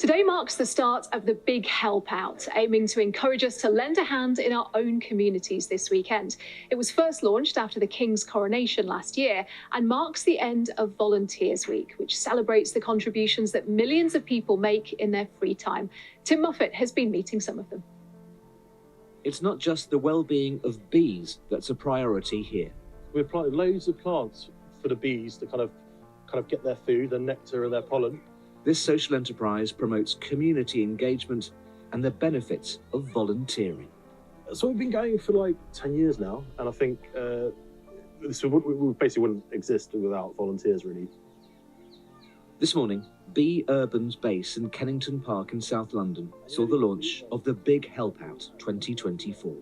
Today marks the start of the Big Help Out, aiming to encourage us to lend a hand in our own communities this weekend. It was first launched after the King's coronation last year and marks the end of Volunteers Week, which celebrates the contributions that millions of people make in their free time. Tim Muffet has been meeting some of them. It's not just the well-being of bees that's a priority here. We've planted loads of plants for the bees to kind of get their food, their nectar and their pollen. This social enterprise promotes community engagement and the benefits of volunteering. So we've been going for like 10 years now, and I think we basically wouldn't exist without volunteers, really. This morning, Bee Urban's base in Kennington Park in South London saw the launch of the Big Help Out 2024.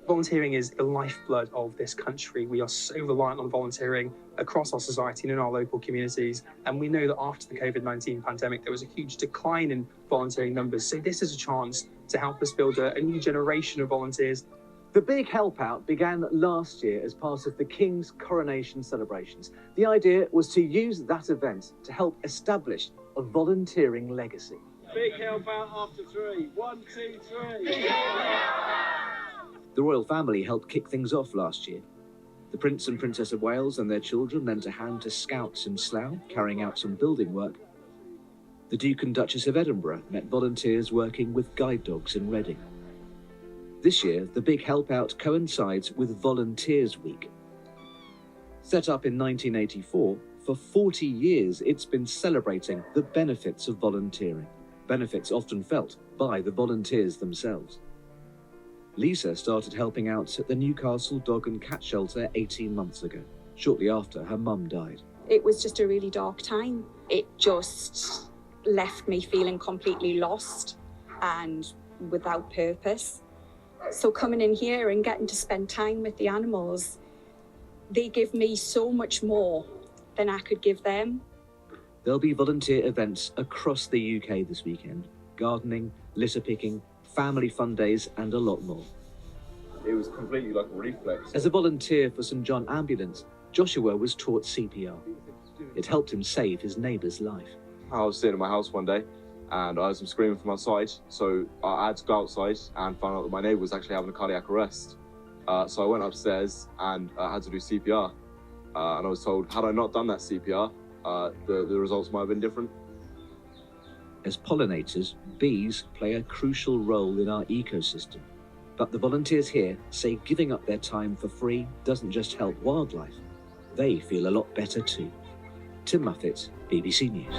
Volunteering is the lifeblood of this country. We are so reliant on volunteering across our society and in our local communities. And we know that after the COVID-19 pandemic, there was a huge decline in volunteering numbers. So this is a chance to help us build a new generation of volunteers. The Big Help Out began last year as part of the King's coronation celebrations. The idea was to use that event to help establish a volunteering legacy. Big help out after 3. 1, 2, 3. The royal family helped kick things off last year. The Prince and Princess of Wales and their children lent a hand to scouts in Slough, carrying out some building work. The Duke and Duchess of Edinburgh met volunteers working with guide dogs in Reading. This year, the Big Help Out coincides with Volunteers Week. Set up in 1984, for 40 years it's been celebrating the benefits of volunteering, benefits often felt by the volunteers themselves. Lisa started helping out at the Newcastle Dog and Cat Shelter 18 months ago, shortly after her mum died. It was just a really dark time. It just left me feeling completely lost and without purpose. So coming in here and getting to spend time with the animals, they give me so much more than I could give them. There'll be volunteer events across the UK this weekend: gardening, litter picking, family fun days and a lot more. It was completely like a reflex. As a volunteer for St John Ambulance, Joshua was taught CPR. It helped him save his neighbour's life. I was sitting in my house one day and I heard some screaming from outside, so I had to go outside and found out that my neighbour was actually having a cardiac arrest. So I went upstairs and I had to do CPR. And I was told, had I not done that CPR, the results might have been different. As pollinators, bees play a crucial role in our ecosystem. But the volunteers here say giving up their time for free doesn't just help wildlife, they feel a lot better too. Tim Muffet, BBC News.